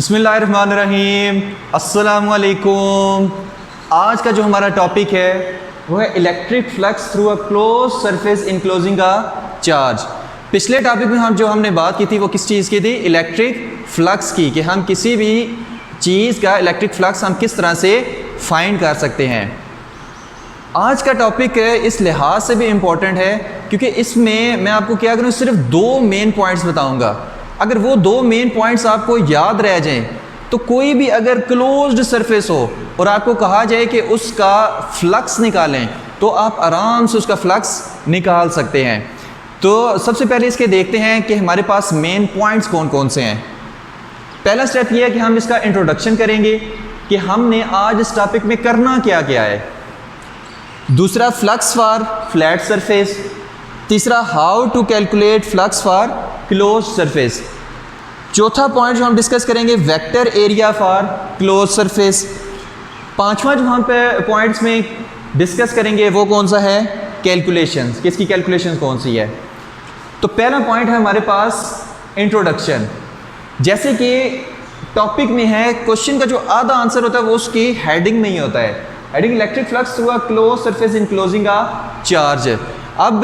बिस्मिल्लाहिर्रहमानिर्रहीम, अस्सलामुअलैकुम। आज का जो हमारा टॉपिक है वो है electric flux through a close surface enclosing a charge. पिछले टॉपिक में हमने बात की थी वो किस चीज़ की थी? इलेक्ट्रिक फ्लक्स की, कि हम किसी भी चीज़ का इलेक्ट्रिक फ्लक्स हम किस तरह से फाइंड कर सकते हैं। आज का टॉपिक इस लिहाज से भी इम्पॉर्टेंट है क्योंकि इसमें मैं आपको क्या करूँ, सिर्फ दो मेन पॉइंट्स बताऊँगा। अगर वो दो मेन पॉइंट्स आपको याद रह जाएं तो कोई भी अगर क्लोज्ड सरफेस हो और आपको कहा जाए कि उसका फ्लक्स निकालें तो आप आराम से उसका फ्लक्स निकाल सकते हैं। तो सबसे पहले इसके देखते हैं कि हमारे पास मेन पॉइंट्स कौन कौन से हैं। पहला स्टेप ये है कि हम इसका इंट्रोडक्शन करेंगे कि हमने आज इस टॉपिक में करना क्या क्या है। दूसरा, फ्लक्स फॉर फ्लैट सरफेस। तीसरा, how to calculate flux for close surface. चौथा पॉइंट जो हम डिस्कस करेंगे, vector area for close surface. पांचवा जो हम पे पॉइंट्स में डिस्कस करेंगे वो कौन सा है? कैलकुलेशंस। किसकी कैलकुलेशंस कौन सी है? तो पहला पॉइंट है हमारे पास इंट्रोडक्शन। जैसे कि टॉपिक में है, क्वेश्चन का जो आधा आंसर होता है वो उसकी हेडिंग में ही होता है। Heading electric flux through a close surface enclosing a charge. अब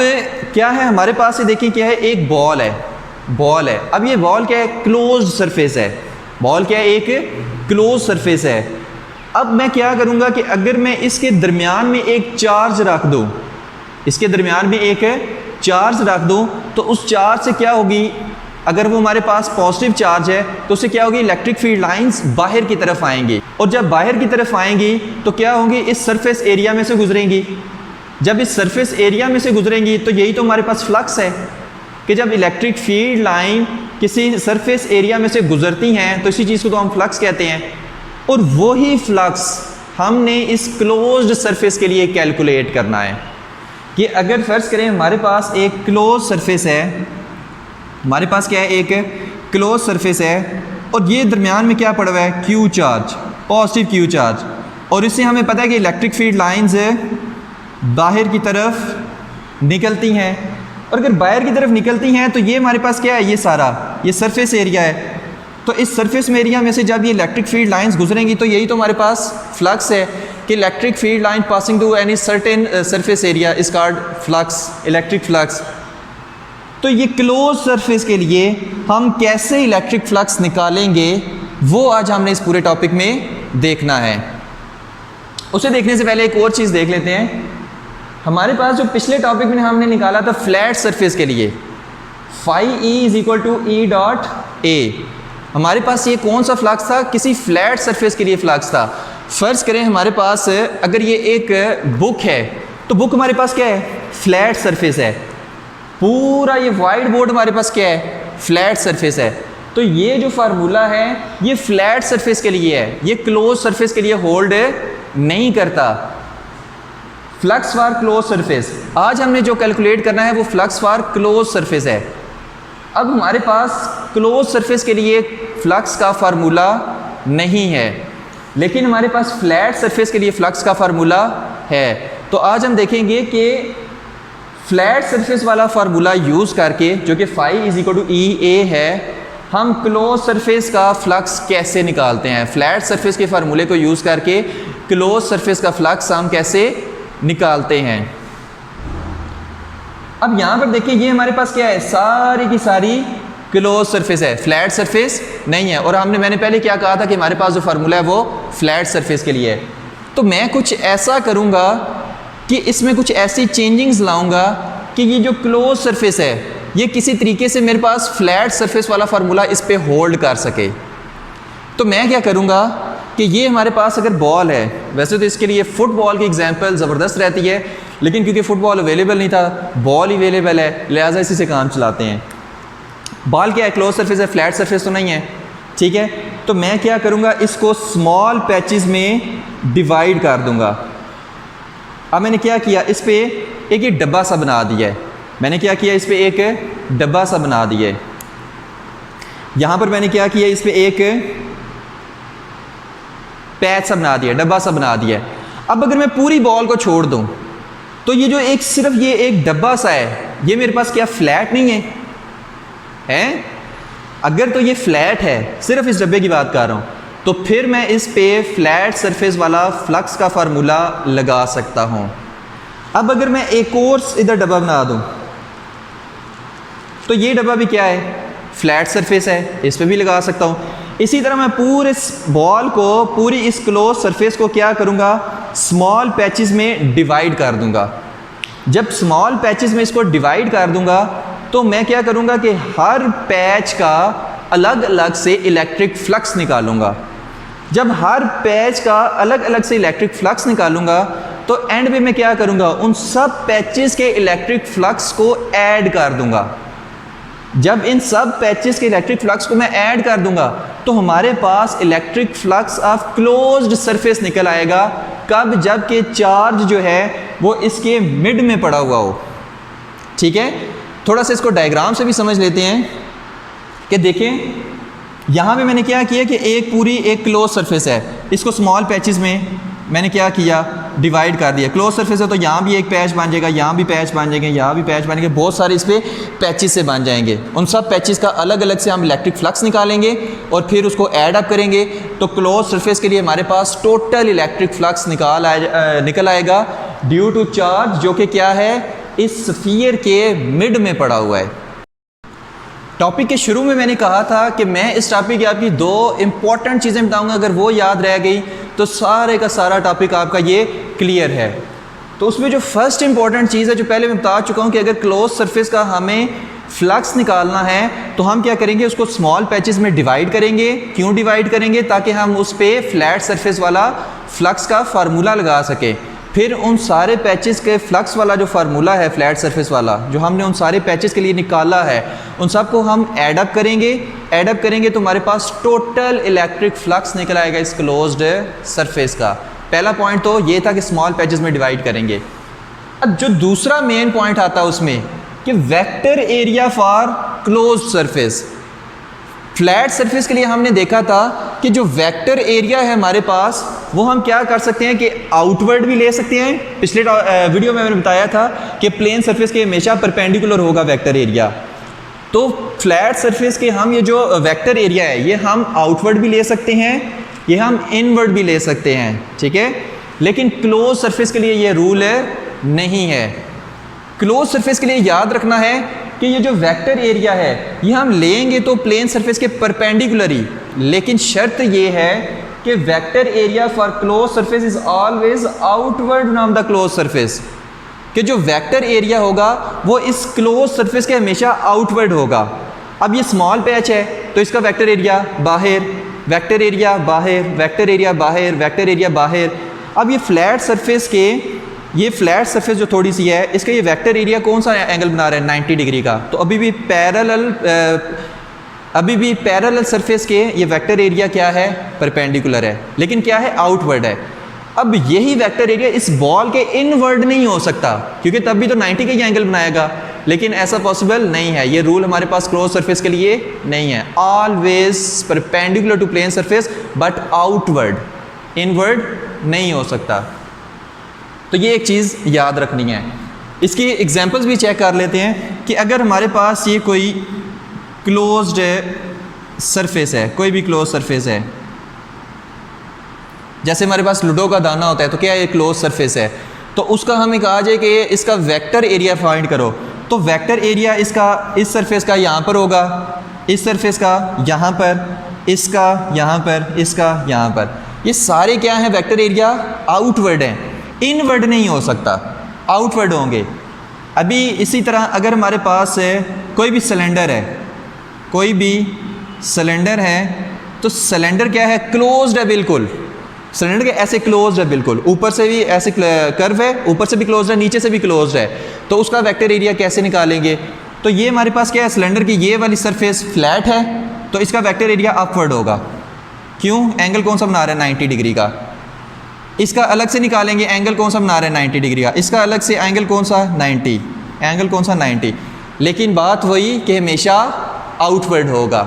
क्या है हमारे पास, ये देखिए क्या है, एक बॉल है। अब ये बॉल क्या है? क्लोज सरफेस है। बॉल क्या है? एक क्लोज सरफेस है। अब मैं क्या करूँगा कि अगर मैं इसके दरमियान में एक चार्ज रख दूँ, इसके दरमियान में एक चार्ज रख दूँ तो उस चार्ज से क्या होगी? अगर वो हमारे पास पॉजिटिव चार्ज है तो उससे क्या होगी? इलेक्ट्रिक फील्ड लाइंस बाहर की तरफ आएंगी, और जब बाहर की तरफ आएंगी तो क्या होंगी? इस सरफेस एरिया में से गुजरेंगी। जब इस सरफेस एरिया में से गुजरेंगी तो यही तो हमारे पास फ्लक्स है कि जब इलेक्ट्रिक फील्ड लाइन किसी सरफेस एरिया में से गुजरती हैं तो इसी चीज़ को तो हम फ्लक्स कहते हैं। और वही फ्लक्स हमने इस क्लोज्ड सरफेस के लिए कैलकुलेट करना है कि अगर फर्ज करें हमारे पास एक क्लोज सरफेस है, हमारे पास क्या है? एक क्लोज सरफेस है और ये दरमियान में क्या पड़ा हुआ है? Q charge, positive Q charge. और इससे हमें पता है कि इलेक्ट्रिक फील्ड लाइंस बाहर की तरफ निकलती हैं, और अगर बाहर की तरफ निकलती हैं तो ये हमारे पास क्या है? ये सारा ये सरफेस एरिया है। तो इस सरफेस एरिया में से जब ये इलेक्ट्रिक फील्ड लाइंस गुजरेंगी तो यही तो हमारे पास फ्लक्स है कि electric field line passing to any certain surface area is called flux, electric flux. तो ये क्लोज सरफेस के लिए हम कैसे इलेक्ट्रिक फ्लक्स निकालेंगे वो आज हमने इस पूरे टॉपिक में देखना है। उसे देखने से पहले एक और चीज़ देख लेते हैं। हमारे पास जो पिछले टॉपिक में हमने निकाला था फ्लैट सरफेस के लिए, phi E is equal to E dot A. हमारे पास ये कौन सा फ्लक्स था? किसी फ्लैट सरफेस के लिए फ्लक्स था। फर्ज करें हमारे पास अगर ये एक बुक है तो बुक हमारे पास क्या है? फ्लैट सरफेस है। पूरा ये वाइट बोर्ड हमारे पास क्या है? फ्लैट सरफेस है। तो ये जो फार्मूला है ये फ्लैट सरफेस के लिए है, ये क्लोज सरफेस के लिए होल्ड नहीं करता। फ्लक्स फॉर क्लोज सरफेस, आज हमने जो कैलकुलेट करना है वो फ्लक्स फॉर क्लोज सरफेस है। अब हमारे पास क्लोज सरफेस के लिए फ्लक्स का फार्मूला नहीं है, लेकिन हमारे पास फ्लैट सरफेस के लिए फ्लक्स का फार्मूला है। तो आज हम देखेंगे कि फ्लैट सरफेस वाला फार्मूला यूज़ करके, जो कि phi is equal to E ए है, हम क्लोज सरफेस का फ्लक्स कैसे निकालते हैं। फ्लैट सरफेस के फार्मूले को यूज़ करके क्लोज सरफेस का फ्लक्स हम कैसे निकालते हैं। अब यहाँ पर देखिए ये हमारे पास क्या है? सारी की सारी क्लोज सरफेस है, फ्लैट सरफेस नहीं है। और मैंने पहले क्या कहा था कि हमारे पास जो फार्मूला है वो फ्लैट सरफेस के लिए है। तो मैं कुछ ऐसा करूँगा कि इसमें कुछ ऐसी चेंजिंग्स लाऊंगा कि ये जो क्लोज सरफेस है ये किसी तरीके से मेरे पास फ्लैट सरफेस वाला फार्मूला इस पे होल्ड कर सके। तो मैं क्या करूँगा कि ये हमारे पास अगर बॉल है, वैसे तो इसके लिए फुटबॉल की एग्जांपल ज़बरदस्त रहती है, लेकिन क्योंकि फुटबॉल अवेलेबल नहीं था, बॉल ही अवेलेबल है, लिहाजा इसी से काम चलाते हैं। बॉल क्या है? क्लोज सरफेस है, फ्लैट सरफेस तो नहीं है, ठीक है। तो मैं क्या करूँगा, इसको स्मॉल पैचेस में डिवाइड कर दूँगा। अब मैंने क्या किया, इस पर एक ये डब्बा सा बना दिया है। मैंने क्या किया, इस पर एक डब्बा सा बना दिया है। यहाँ पर मैंने क्या किया, इस पर एक पैच सा बना दिया, डब्बा सा बना दिया। अब अगर मैं पूरी बॉल को छोड़ दूँ तो ये जो एक सिर्फ ये एक डब्बा सा है, ये मेरे पास क्या फ्लैट नहीं है? अगर तो ये फ्लैट है, सिर्फ इस डब्बे की बात कर रहा हूँ, तो फिर मैं इस पे फ्लैट सरफेस वाला फ्लक्स का फार्मूला लगा सकता हूँ। अब अगर मैं एक और इधर डब्बा बना दूँ, तो ये डब्बा भी क्या है, फ्लैट सरफेस है, इस पे भी लगा सकता हूँ। इसी तरह मैं पूरे इस बॉल को, पूरी इस क्लोज सरफेस को क्या करूँगा, स्मॉल पैचेस में डिवाइड कर दूँगा। जब स्मॉल पैचेस में इसको डिवाइड कर दूँगा तो मैं क्या करूँगा कि हर पैच का अलग अलग से इलेक्ट्रिक फ्लक्स निकालूँगा। जब हर पैच का अलग अलग से इलेक्ट्रिक फ्लक्स निकालूँगा तो एंड में मैं क्या करूँगा, उन सब पैचेस के इलेक्ट्रिक फ्लक्स को ऐड कर दूँगा। जब इन सब पैचेस के इलेक्ट्रिक फ्लक्स को मैं ऐड कर दूंगा तो हमारे पास electric flux of closed surface निकल आएगा। कब, जबकि चार्ज जो है वो इसके मिड में पड़ा हुआ हो। ठीक है, थोड़ा सा इसको डायग्राम से भी समझ लेते हैं कि देखें यहाँ पे मैंने क्या किया कि एक पूरी एक क्लोज सरफेस है, इसको स्मॉल पैचेस में मैंने क्या किया, डिवाइड कर दिया। क्लोज सरफेस है तो यहाँ भी एक पैच बन जाएगा, यहाँ भी पैच बन जाएंगे, यहाँ भी पैच बनेंगे, बहुत सारे इस पर पैचेस से बन जाएंगे। उन सब पैचेस का अलग अलग से हम इलेक्ट्रिक फ्लक्स निकालेंगे और फिर उसको ऐड अप करेंगे तो क्लोज सरफेस के लिए हमारे पास टोटल इलेक्ट्रिक फ्लक्स निकल आएगा ड्यू टू चार्ज, जो कि क्या है, इस स्फीयर के मिड में पड़ा हुआ है। टॉपिक के शुरू में मैंने कहा था कि मैं इस टॉपिक की आपकी दो इंपॉर्टेंट चीज़ें बताऊंगा, अगर वो याद रह गई तो सारे का सारा टॉपिक आपका ये क्लियर है। तो उसमें जो फर्स्ट इंपॉर्टेंट चीज़ है, जो पहले मैं बता चुका हूँ कि अगर क्लोज सरफेस का हमें फ्लक्स निकालना है तो हम क्या करेंगे, उसको स्मॉल पैचेस में डिवाइड करेंगे। क्यों डिवाइड करेंगे, ताकि हम उस पर फ्लैट सरफेस वाला फ्लक्स का फार्मूला लगा सकें। फिर उन सारे पैचेस के फ्लक्स वाला जो फार्मूला है फ्लैट सरफेस वाला, जो हमने उन सारे पैचेस के लिए निकाला है, उन सब को हम ऐड अप करेंगे। ऐड अप करेंगे तो हमारे पास टोटल इलेक्ट्रिक फ्लक्स निकल आएगा इस क्लोज्ड सरफेस का। पहला पॉइंट तो ये था कि स्मॉल पैचेस में डिवाइड करेंगे। अब जो दूसरा मेन पॉइंट आता है उसमें कि vector area for closed surface. Flat surface के लिए हमने देखा था कि जो वेक्टर एरिया है हमारे पास, वो हम क्या कर सकते हैं कि आउटवर्ड भी ले सकते हैं। पिछले वीडियो में मैंने बताया था कि प्लेन सरफेस के हमेशा परपेंडिकुलर होगा वेक्टर एरिया। तो फ्लैट सरफेस के हम ये जो वेक्टर एरिया है, ये हम आउटवर्ड भी ले सकते हैं, ये हम इनवर्ड भी ले सकते हैं। ठीक है, लेकिन क्लोज सरफेस के लिए ये रूल नहीं है। क्लोज सरफेस के लिए याद रखना है कि ये जो वेक्टर एरिया है ये हम लेंगे तो प्लेन सरफेस के परपेंडिकुलर ही, लेकिन शर्त ये है कि vector area for close surface is always outward from the close surface. कि जो वेक्टर एरिया होगा वो इस क्लोज सरफेस के हमेशा आउटवर्ड होगा। अब ये स्मॉल पैच है तो इसका वेक्टर एरिया बाहर, वेक्टर एरिया बाहर, वेक्टर एरिया बाहर, वेक्टर एरिया बाहर। अब ये फ्लैट सरफेस के, ये फ्लैट सरफेस जो थोड़ी सी है, इसका ये वेक्टर एरिया कौन सा एंगल बना रहा है, 90 डिग्री का। तो अभी भी पैरेलल सरफेस के ये वेक्टर एरिया क्या है, परपेंडिकुलर है, लेकिन क्या है, आउटवर्ड है। अब यही वेक्टर एरिया इस बॉल के इनवर्ड नहीं हो सकता, क्योंकि तब भी तो 90 का ही एंगल बनाएगा, लेकिन ऐसा पॉसिबल नहीं है। ये रूल हमारे पास क्लोज सरफेस के लिए नहीं है। Always perpendicular to plane surface but outward, inward नहीं हो सकता। तो ये एक चीज़ याद रखनी है। इसकी एग्जांपल्स भी चेक कर लेते हैं कि अगर हमारे पास ये कोई क्लोज्ड सरफेस है, कोई भी क्लोज सरफेस है, जैसे हमारे पास लूडो का दाना होता है, तो क्या ये क्लोज सरफेस है, तो उसका हमें कहा जाए कि इसका वेक्टर एरिया फाइंड करो। तो वेक्टर एरिया इसका इस सरफेस का यहाँ पर होगा, इस सरफेस का यहाँ पर, इसका यहाँ पर, इसका यहाँ पर। ये सारे क्या हैं, वेक्टर एरिया आउटवर्ड हैं, इनवर्ड नहीं हो सकता, आउटवर्ड होंगे। अभी इसी तरह अगर हमारे पास कोई भी सिलेंडर है, कोई भी सिलेंडर है, तो सिलेंडर क्या है, क्लोज्ड है बिल्कुल। सिलेंडर के ऐसे क्लोज्ड है बिल्कुल, ऊपर से भी ऐसे कर्व है, ऊपर से भी क्लोज्ड है, नीचे से भी क्लोज्ड है। तो उसका वेक्टर एरिया कैसे निकालेंगे? तो ये हमारे पास क्या है, सिलेंडर की ये वाली सरफेस फ्लैट है, तो इसका वेक्टर एरिया अपवर्ड होगा। क्यों? एंगल कौन सा बना रहा है, 90 डिग्री का। इसका अलग से निकालेंगे, एंगल कौन सा बना रहे हैं, 90 डिग्री का। इसका अलग से एंगल कौन सा, 90, एंगल कौन सा, 90। लेकिन बात वही कि हमेशा आउटवर्ड होगा।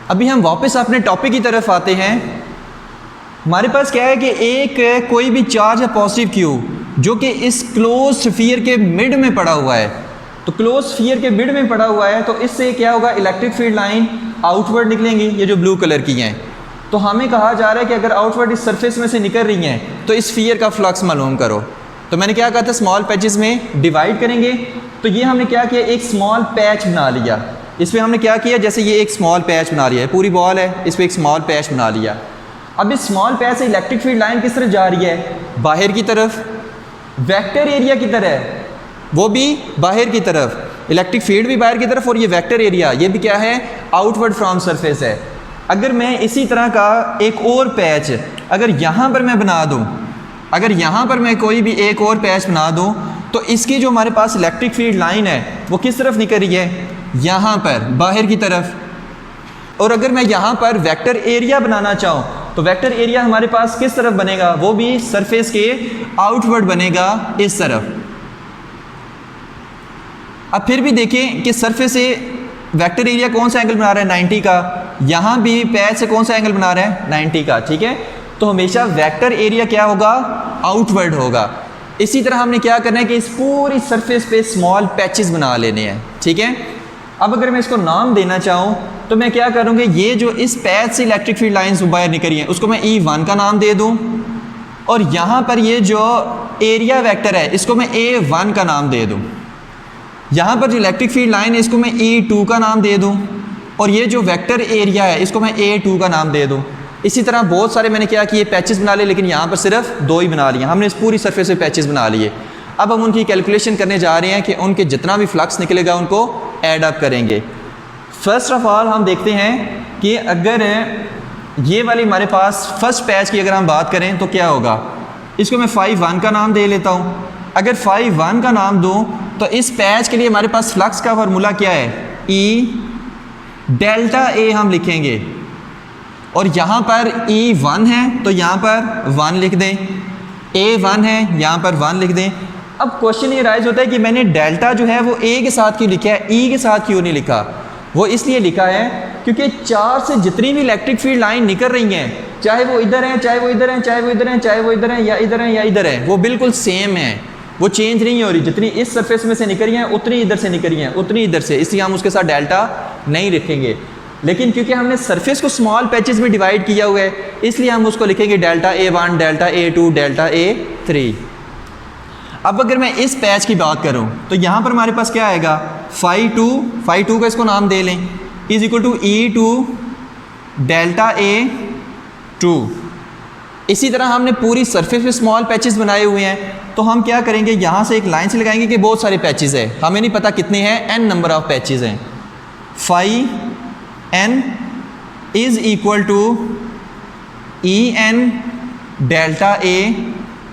अभी हम वापस अपने टॉपिक की तरफ आते हैं। हमारे पास क्या है कि एक कोई भी चार्ज है पॉजिटिव क्यू, जो कि इस क्लोज स्फीयर के मिड में पड़ा हुआ है। तो क्लोज स्फीयर के मिड में पड़ा हुआ है, तो इससे क्या होगा, इलेक्ट्रिक फील्ड लाइन आउटवर्ड निकलेंगी, ये जो ब्लू कलर की हैं। तो हमें कहा जा रहा है कि अगर आउटवर्ड इस सरफेस में से निकल रही हैं तो इस स्फीयर का फ्लक्स मालूम करो। तो मैंने क्या कहा था, स्मॉल पैचेस में डिवाइड करेंगे। तो ये हमने क्या किया, एक स्मॉल पैच बना लिया। इस पर हमने क्या किया, जैसे ये एक स्मॉल पैच बना लिया है, पूरी बॉल है, इस पर एक स्मॉल पैच बना लिया। अब इस स्मॉल पैच से इलेक्ट्रिक फील्ड लाइन किस तरह जा रही है, बाहर की तरफ, वेक्टर एरिया की तरह, वो भी बाहर की तरफ, इलेक्ट्रिक फील्ड भी बाहर की तरफ, और ये वेक्टर एरिया ये भी क्या है, आउटवर्ड फ्रॉम सरफेस है। अगर मैं इसी तरह का एक और पैच अगर यहाँ पर मैं बना दूँ, अगर यहाँ पर मैं कोई भी एक और पैच बना दूँ, तो इसकी जो हमारे पास इलेक्ट्रिक फील्ड लाइन है वो किस तरफ निकल रही है, यहाँ पर बाहर की तरफ। और अगर मैं यहाँ पर वेक्टर एरिया बनाना चाहूँ तो वेक्टर एरिया हमारे पास किस तरफ बनेगा, वो भी सरफेस के आउटवर्ड बनेगा, इस तरफ। अब फिर भी देखें कि सरफेस से वेक्टर एरिया कौन सा एंगल बना रहा है, 90 का। यहाँ भी पैच से कौन सा एंगल बना रहा है, 90 का, ठीक है। तो हमेशा वेक्टर एरिया क्या होगा, आउटवर्ड होगा। इसी तरह हमने क्या करना है कि इस पूरी सरफेस पे स्मॉल पैचेस बना लेने हैं, ठीक है। अब अगर मैं इसको नाम देना चाहूँ तो मैं क्या करूँगी, ये जो इस पैच से इलेक्ट्रिक फील्ड लाइंस बाहर निकल रही हैं उसको मैं E1 का नाम दे दूँ, और यहाँ पर ये जो एरिया वेक्टर है इसको मैं A1 का नाम दे दूँ। यहाँ पर जो इलेक्ट्रिक फील्ड लाइन है इसको मैं E2 का नाम दे दूँ, और ये जो वेक्टर एरिया है इसको मैं A2 का नाम दे दूँ। इसी तरह बहुत सारे मैंने क्या किए, पैचेस बना लिए, लेकिन यहाँ पर सिर्फ 2 ही बना लिए। हमने इस पूरी सरफेस पे पैचेस बना लिए। अब हम उनकी कैलकुलेशन करने जा रहे हैं कि उनके जितना भी फ्लक्स निकलेगा उनको ऐड अप करेंगे। फर्स्ट ऑफ ऑल हम देखते हैं कि अगर ये वाली हमारे पास फर्स्ट पैच की अगर हम बात करें तो क्या होगा, इसको मैं phi1 का नाम दे लेता हूँ। अगर phi1 का नाम दूँ तो इस पैच के लिए हमारे पास फ्लक्स का फार्मूला क्या है, E डेल्टा A हम लिखेंगे, और यहाँ पर E1 है तो यहाँ पर 1 लिख दें, A1 है यहाँ पर 1 लिख दें। अब क्वेश्चन ये राइज होता है कि मैंने डेल्टा जो है वो A के साथ क्यों लिखा है, E के साथ क्यों नहीं लिखा। वो इसलिए लिखा है क्योंकि चार से जितनी भी इलेक्ट्रिक फील्ड लाइन निकल रही हैं, चाहे वो इधर हैं, चाहे वो इधर हैं, चाहे वो इधर हैं, चाहे वो इधर हैं, या इधर हैं या इधर हैं, वो बिल्कुल सेम है, वो चेंज नहीं हो रही। जितनी इस सरफेस में से निकल रही हैं उतनी इधर से निकल रही हैं, उतनी इधर से, इसलिए हम उसके साथ डेल्टा नहीं लिखेंगे। लेकिन क्योंकि हमने सरफेस को स्मॉल पैचेस में डिवाइड किया हुआ है इसलिए हम उसको लिखेंगे delta A1, delta A2, delta A3। अब अगर मैं इस पैच की बात करूं तो यहाँ पर हमारे पास क्या आएगा, phi2 का इसको नाम दे लें, is equal to E2 delta A2। इसी तरह हमने पूरी सरफेस पे स्मॉल पैचेस बनाए हुए हैं, तो हम क्या करेंगे, यहाँ से एक लाइन से लगाएंगे कि बहुत सारे पैचेस है, हमें नहीं पता कितने हैं, n नंबर ऑफ पैचेस हैं। phi n is equal to En delta A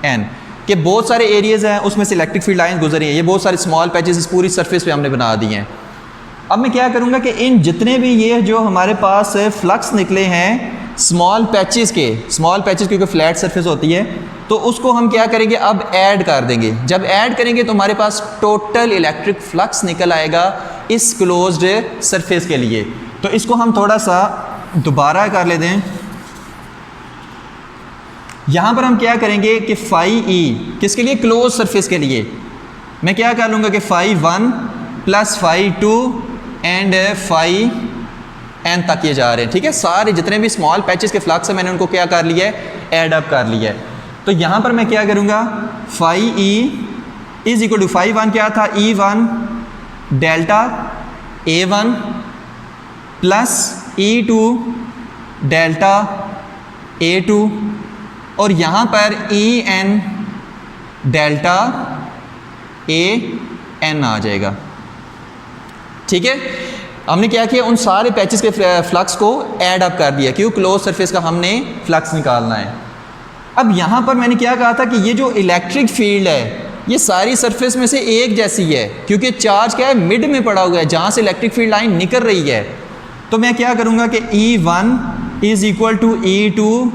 n, कि बहुत सारे एरियाज़ हैं उसमें से इलेक्ट्रिक फील्ड लाइन गुजरी हैं, ये बहुत सारे स्मॉल पैचेस इस पूरी सरफेस पे हमने बना दिए हैं। अब मैं क्या करूँगा कि इन जितने भी ये जो हमारे पास फ्लक्स निकले हैं स्मॉल पैचेस क्योंकि फ्लैट सरफेस होती है, तो उसको हम क्या करेंगे, अब ऐड कर देंगे। जब ऐड करेंगे तो हमारे पास टोटल इलेक्ट्रिक फ्लक्स निकल आएगा इस क्लोज्ड सरफेस के लिए। तो इसको हम थोड़ा सा दोबारा कर लेते हैं। यहाँ पर हम क्या करेंगे कि phi e किसके लिए, क्लोज सरफेस के लिए, मैं क्या कर लूँगा कि phi1 plus phi2 and phi n तक ये जा रहे हैं, ठीक है। सारे जितने भी स्मॉल पैचेस के फ्लक्स हैं मैंने उनको क्या कर लिया है, ऐड अप कर लिया है। तो यहाँ पर मैं क्या करूँगा, phi e is equal to phi1 क्या था, E1 delta A1 plus E2 delta A2, और यहाँ पर En डेल्टा AN आ जाएगा, ठीक है। हमने क्या किया, उन सारे पैचेस के फ्लक्स को ऐड अप कर दिया, क्यों, क्लोज सरफेस का हमने फ्लक्स निकालना है। अब यहाँ पर मैंने क्या कहा था कि ये जो इलेक्ट्रिक फील्ड है ये सारी सरफेस में से एक जैसी है, क्योंकि चार्ज क्या है, मिड में पड़ा हुआ है जहाँ से इलेक्ट्रिक फील्ड लाइन निकल रही है। तो मैं क्या करूँगा कि E1 is equal to E2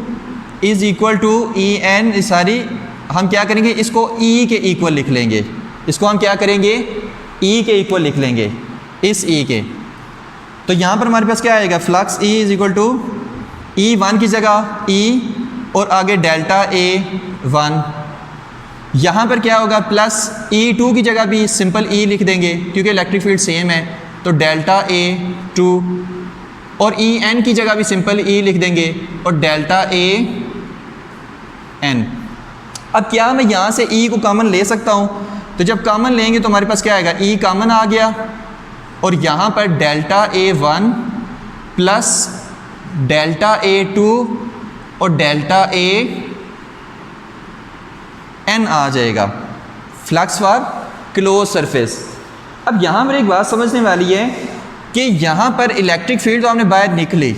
is equal to En, सारी हम क्या करेंगे, इसको E के इक्वल लिख लेंगे, इसको हम क्या करेंगे, E के इक्वल लिख लेंगे, इस E के। तो यहाँ पर हमारे पास क्या आएगा, flux E is equal to E1 की जगह E और आगे डेल्टा A1 यहाँ पर क्या होगा, प्लस E2 की जगह भी सिंपल E लिख देंगे क्योंकि इलेक्ट्रिक फील्ड सेम है, तो डेल्टा A2, और En की जगह भी सिंपल E लिख देंगे और डेल्टा AN। अब क्या मैं यहाँ से E को कॉमन ले सकता हूँ? तो जब कॉमन लेंगे तो हमारे पास क्या आएगा, E कॉमन आ गया और यहाँ पर delta A1 plus delta A2 और डेल्टा AN आ जाएगा, फ्लक्स फॉर क्लोज सरफेस। अब यहाँ पर एक बात समझने वाली है कि यहाँ पर इलेक्ट्रिक फील्ड तो हमने बाहर निकली,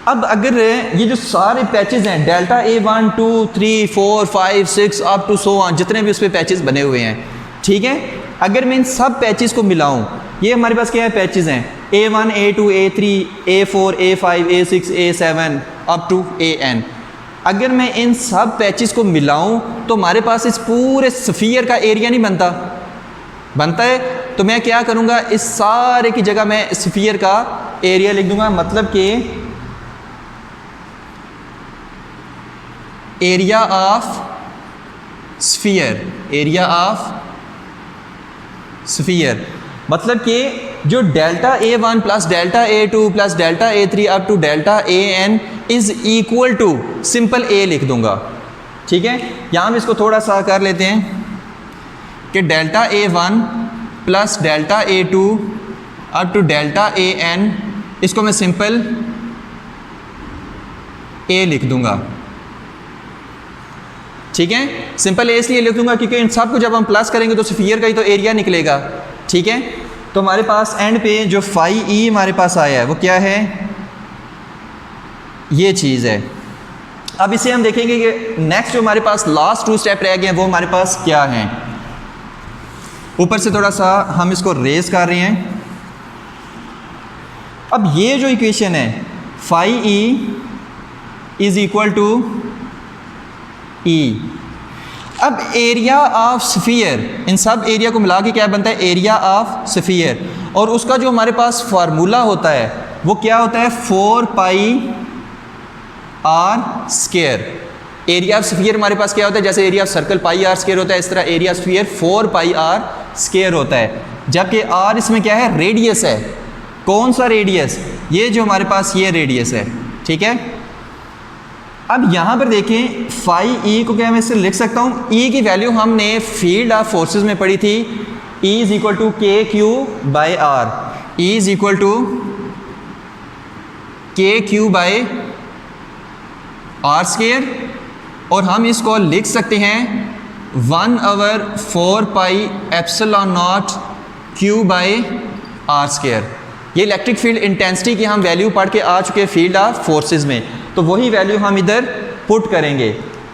अब अगर ये जो सारे पैचेस हैं delta A1 2 3 4 5 6 up to so on, जितने भी उस पर पैचेस बने हुए हैं, ठीक है, अगर मैं इन सब पैचेस को मिलाऊं, ये हमारे पास क्या है, पैचेस हैं A1 A2 A3 A4 A5 A6 A7 up to AN। अगर मैं इन सब पैचेस को मिलाऊं तो हमारे पास इस पूरे स्फीयर का एरिया नहीं बनता है, तो मैं क्या करूँगा, इस सारे की जगह मैं स्फीयर का एरिया लिख दूंगा, मतलब कि एरिया ऑफ स्फीयर, मतलब कि जो delta A1 plus delta A2 plus delta A3 up to delta AN is equal to simple A लिख दूंगा, ठीक है। यहाँ भी इसको थोड़ा सा कर लेते हैं कि delta A1 plus delta A2 up to delta AN, इसको मैं सिंपल A लिख दूंगा, ठीक है। सिंपल ए इसलिए लिख दूंगा क्योंकि इन सब को जब हम प्लस करेंगे तो स्फीयर का ही तो एरिया निकलेगा, ठीक है। तो हमारे पास एंड पे जो फाई ई हमारे पास आया है वो क्या है, ये चीज़ है। अब इसे हम देखेंगे कि नेक्स्ट जो हमारे पास लास्ट 2 स्टेप रह गए हैं वो हमारे पास क्या हैं। ऊपर से थोड़ा सा हम इसको रेज कर रहे हैं। अब ये जो इक्वेशन है phi E is equal to E। अब एरिया ऑफ स्फीयर, इन सब एरिया को मिला के क्या बनता है, एरिया ऑफ स्फीयर, और उसका जो हमारे पास फार्मूला होता है वो क्या होता है, 4 pi R square. Area of sphere हमारे पास क्या होता है, जैसे area of circle pi R square होता है, इस तरह area of sphere 4 pi R square होता है, जबकि आर इसमें क्या है, रेडियस है। कौन सा रेडियस, ये जो हमारे पास ये रेडियस है, ठीक है। अब यहाँ पर देखें फाई ई को क्या मैं इससे लिख सकता हूँ, ई की वैल्यू हमने फील्ड ऑफ फोर्सेस में पढ़ी थी, E is equal to K Q by R, E is equal to K Q by R square, और हम इसको लिख सकते हैं 1/4 pi epsilon naught Q by R square. ये इलेक्ट्रिक फील्ड इंटेंसिटी की हम वैल्यू पढ़ के आ चुके हैं फील्ड ऑफ फोर्सेस में, तो वही वैल्यू हम इधर पुट करेंगे।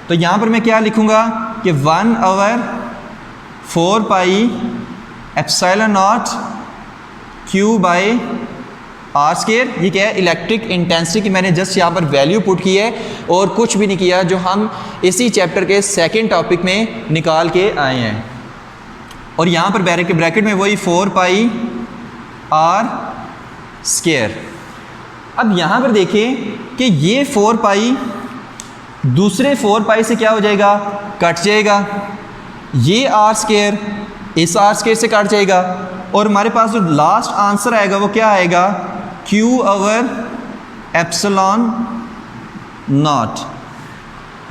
तो यहाँ पर मैं क्या लिखूँगा कि 1/4 pi epsilon naught Q by R square. ये क्या है, इलेक्ट्रिक इंटेंसिटी की मैंने जस्ट यहाँ पर वैल्यू पुट की है और कुछ भी नहीं किया, जो हम इसी चैप्टर के सेकेंड टॉपिक में निकाल के आए हैं। और यहाँ पर ब्रैकेट में वही 4 पाई आर स्क्वायर। अब यहाँ पर देखें कि ये 4 पाई दूसरे 4 पाई से क्या हो जाएगा, कट जाएगा, ये आर स्क्वायर इस आर स्क्वायर से कट जाएगा, और हमारे पास जो लास्ट आंसर आएगा वो क्या आएगा, क्यू ओवर एप्सिलॉन नॉट।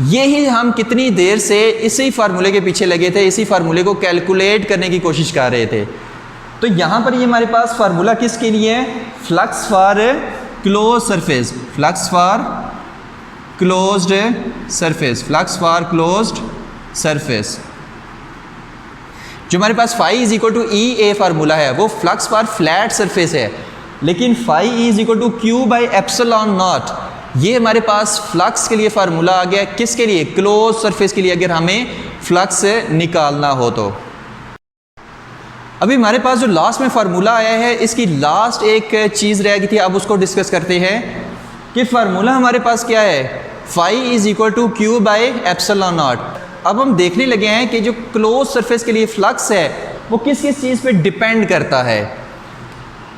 यही हम कितनी देर से इसी फार्मूले के पीछे लगे थे, इसी फार्मूले को कैलकुलेट करने की कोशिश कर रहे थे। तो यहाँ पर ये हमारे पास फार्मूला किसके लिए है, flux for close surface, flux for closed surface, flux for closed surface. जो हमारे पास phi is equal to E A formula है वो फ्लक्स फॉर फ्लैट सरफेस है, लेकिन phi is equal to Q by epsilon naught, ये हमारे पास flux के लिए फार्मूला आ गया, किसके लिए, क्लोज सरफेस के लिए, अगर हमें फ्लक्स निकालना हो तो। अभी हमारे पास जो लास्ट में फार्मूला आया है इसकी लास्ट एक चीज़ रह गई थी, अब उसको डिस्कस करते हैं कि फार्मूला हमारे पास क्या है, phi is equal to Q by epsilon naught. अब हम देखने लगे हैं कि जो क्लोज सरफेस के लिए फ्लक्स है वो किस किस चीज़ पे डिपेंड करता है।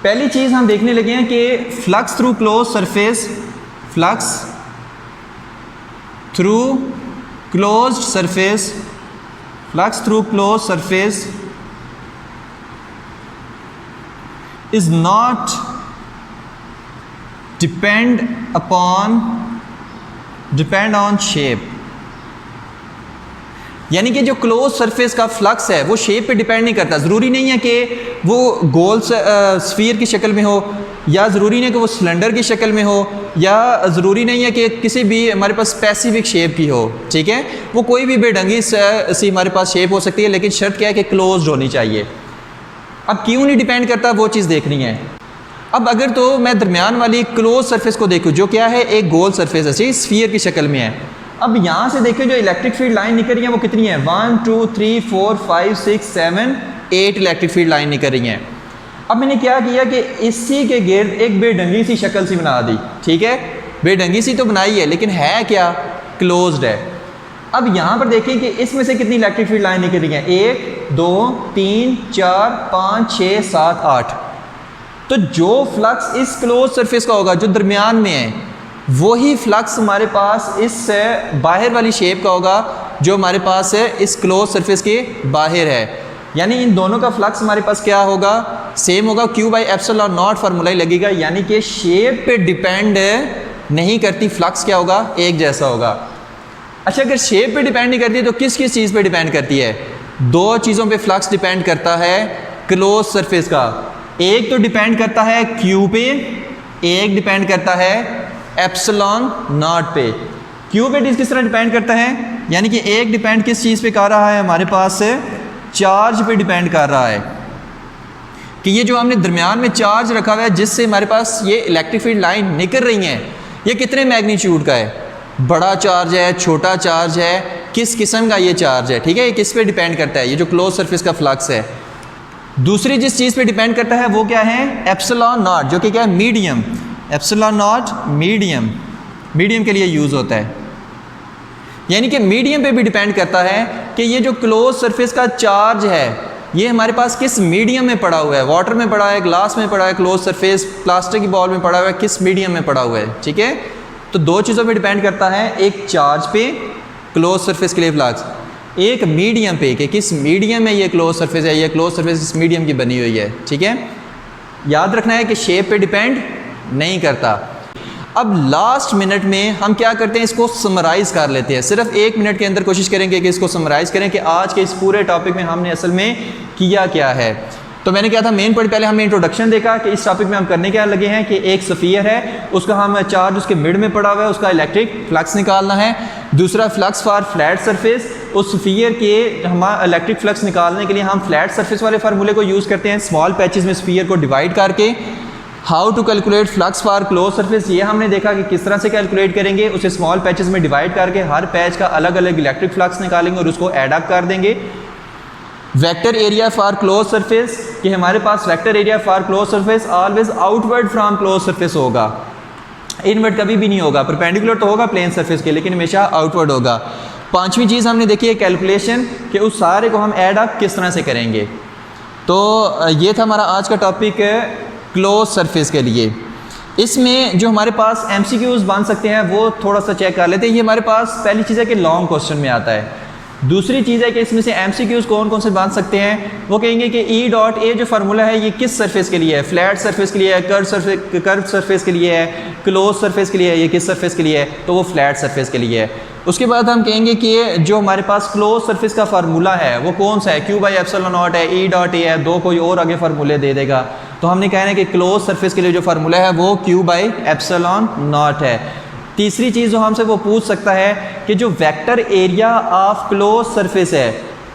पहली चीज़ हम देखने लगे हैं कि flux through close surface, flux through closed surface, flux through close surface is not depend on shape. यानी कि जो क्लोज सरफेस का फ्लक्स है वो शेप पे डिपेंड नहीं करता। ज़रूरी नहीं है कि वो गोल स्फीयर की शक्ल में हो, या ज़रूरी नहीं है कि वो सिलेंडर की शक्ल में हो, या ज़रूरी नहीं है कि किसी भी हमारे पास स्पेसिफिक शेप की हो। ठीक है, वो कोई भी बेढंगी सी हमारे पास शेप हो सकती है, लेकिन शर्त क्या है कि क्लोज्ड होनी चाहिए। अब क्यों नहीं डिपेंड करता वो चीज़ देखनी है। अब अगर तो मैं दरमियान वाली क्लोज सरफेस को देखूँ जो क्या है, एक गोल सरफेस है, स्फीयर की शक्ल में है। अब यहाँ से देखिए जो इलेक्ट्रिक फील्ड लाइन निकल रही है वो कितनी है, 1 2 3 4 5 6 7 8 इलेक्ट्रिक फील्ड लाइन निकल रही हैं। अब मैंने क्या किया कि इसी के गिर्द एक बेढंगी सी शक्ल सी बना दी। ठीक है, बेढंगी सी तो बनाई है लेकिन है क्या, क्लोज्ड है। अब यहाँ पर देखें कि इसमें से कितनी इलेक्ट्रिक फील्ड लाइन निकल रही है, 1 2 3 4 5 6 7 8। तो जो फ्लक्स इस क्लोज सरफेस का होगा जो दरमियान में है, वही फ्लक्स हमारे पास इस बाहर वाली शेप का होगा जो हमारे पास है इस क्लोज सरफेस के बाहर है। यानी इन दोनों का फ्लक्स हमारे पास क्या होगा, सेम होगा। Q by epsilon naught formula ही लगेगा, यानी कि शेप पे डिपेंड नहीं करती, फ्लक्स क्या होगा, एक जैसा होगा। अच्छा, अगर शेप पे डिपेंड नहीं करती तो किस किस चीज़ पे डिपेंड करती है, दो चीज़ों पे फ्लक्स डिपेंड करता है क्लोज सरफेस का। एक तो डिपेंड करता है Q पे, एक डिपेंड करता है एप्सिलॉन नॉट पे। Q पे किस तरह डिपेंड करता है, यानी कि एक डिपेंड किस चीज़ पे कर रहा है, हमारे पास चार्ज पे डिपेंड कर रहा है कि ये जो हमने दरमियान में चार्ज रखा हुआ है जिससे हमारे पास ये इलेक्ट्रिक फील्ड लाइन निकल रही हैं, ये कितने मैग्नीट्यूड का है, बड़ा चार्ज है, छोटा चार्ज है, किस किस्म का ये चार्ज है। ठीक है, ये किस पे डिपेंड करता है, ये जो क्लोज सरफेस का फ्लक्स है। दूसरी जिस चीज़ पे डिपेंड करता है वो क्या है, एप्सिलॉन नॉट, जो कि क्या है, मीडियम। एप्सिलॉन नॉट मीडियम के लिए यूज़ होता है, यानी कि मीडियम पे भी डिपेंड करता है कि ये जो क्लोज सरफेस का चार्ज है ये हमारे पास किस मीडियम में पड़ा हुआ है, वाटर में पड़ा है, ग्लास में पड़ा है, क्लोज सरफेस प्लास्टिक की बॉल में पड़ा हुआ है, किस मीडियम में पड़ा हुआ है। ठीक है, तो दो चीज़ों पे डिपेंड करता है, एक चार्ज पे क्लोज सरफेस के लिए फ्लक्स, एक मीडियम पे कि किस मीडियम में ये क्लोज सरफेस है, ये क्लोज सरफेस इस मीडियम की बनी हुई है। ठीक है, याद रखना है कि शेप पे डिपेंड नहीं करता। अब लास्ट मिनट में हम क्या करते हैं, इसको समराइज़ कर लेते हैं। सिर्फ 1 मिनट के अंदर कोशिश करेंगे कि इसको समराइज़ करें कि आज के इस पूरे टॉपिक में हमने असल में किया क्या है। तो मैंने क्या था, मेन पॉइंट पहले हमने इंट्रोडक्शन देखा कि इस टॉपिक में हम करने क्या लगे हैं कि एक स्फीयर है, उसका हम चार्ज उसके मिड में पड़ा हुआ है, उसका इलेक्ट्रिक फ्लक्स निकालना है। दूसरा फ्लक्स फॉर फ्लैट सरफेस, उस स्फीयर के हमारा इलेक्ट्रिक फ्लक्स निकालने के लिए हम फ्लैट सरफेस वाले फार्मूले को यूज़ करते हैं, स्मॉल पैचेस में स्फीयर को डिवाइड करके। How to calculate flux for close surface, ये हमने देखा कि किस तरह से कैलकुलेट करेंगे, उसे स्मॉल पैचेस में डिवाइड करके हर पैच का अलग अलग इलेक्ट्रिक फ्लक्स निकालेंगे और उसको ऐड अप कर देंगे। Vector area for close surface, कि हमारे पास vector area for close surface always outward from close surface होगा, इनवर्ड कभी भी नहीं होगा। परपेंडिकुलर तो होगा प्लेन सरफेस के, लेकिन हमेशा आउटवर्ड होगा। पांचवी चीज़ हमने देखी है कैलकुलेशन, कि उस सारे को हम ऐड अप किस तरह से करेंगे। तो ये था हमारा आज का टॉपिक क्लोज सरफेस के लिए। इसमें जो हमारे पास MCQs बन सकते हैं वो थोड़ा सा चेक कर लेते हैं। ये हमारे पास पहली चीज़ है कि लॉन्ग क्वेश्चन में आता है। दूसरी चीज़ है कि इसमें से MCQs कौन कौन से बन सकते हैं, वो कहेंगे कि E.A जो फार्मूला है ये किस सरफेस के लिए है, फ्लैट सरफेस के लिए है, कर्व सरफेस के लिए है, क्लोज सरफेस के लिए है, ये किस सरफेस के लिए है, तो वो फ्लैट सरफेस के लिए है। उसके बाद हम कहेंगे कि जो हमारे पास क्लोज सरफेस का फार्मूला है वो कौन सा है, Q बाई एप्सिलॉन नॉट है, E.A है, दो कोई और आगे फार्मूले दे देगा। तो हमने कहना है कि क्लोज सरफेस के लिए जो फार्मूला है वो Q बाई एप्सिलॉन नॉट है। तीसरी चीज़ जो हमसे वो पूछ सकता है कि जो vector area of close surface है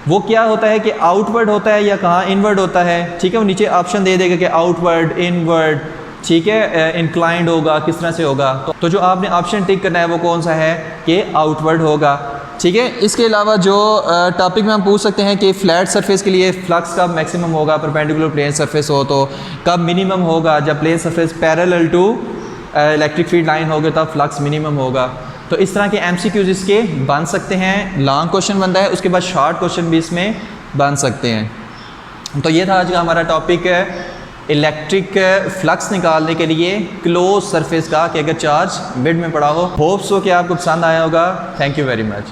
वो क्या होता है, कि आउटवर्ड होता है या कहाँ इनवर्ड होता है। ठीक है, वो नीचे ऑप्शन दे देगा कि आउटवर्ड, इनवर्ड, ठीक है, इंक्लाइंड होगा, किस तरह से होगा। तो जो आपने ऑप्शन टिक करना है वो कौन सा है, कि आउटवर्ड होगा। ठीक है, इसके अलावा जो टॉपिक में हम पूछ सकते हैं कि फ्लैट सरफेस के लिए फ्लक्स कब मैक्सिमम होगा, परपेंडिकुलर प्लेन सरफेस हो तो कब मिनिमम होगा, जब plane surface parallel to electric field line होगा तब फ्लक्स मिनिमम होगा। तो इस तरह के MCQs इसके बन सकते हैं। लॉन्ग क्वेश्चन बनता है, उसके बाद शॉर्ट क्वेश्चन भी इसमें बन सकते हैं। तो ये था आज का हमारा टॉपिक इलेक्ट्रिक फ्लक्स निकालने के लिए क्लोज सरफेस का, कि अगर चार्ज मिड में पड़ा हो। होप्स हो कि आपको पसंद आया होगा। Thank you very much.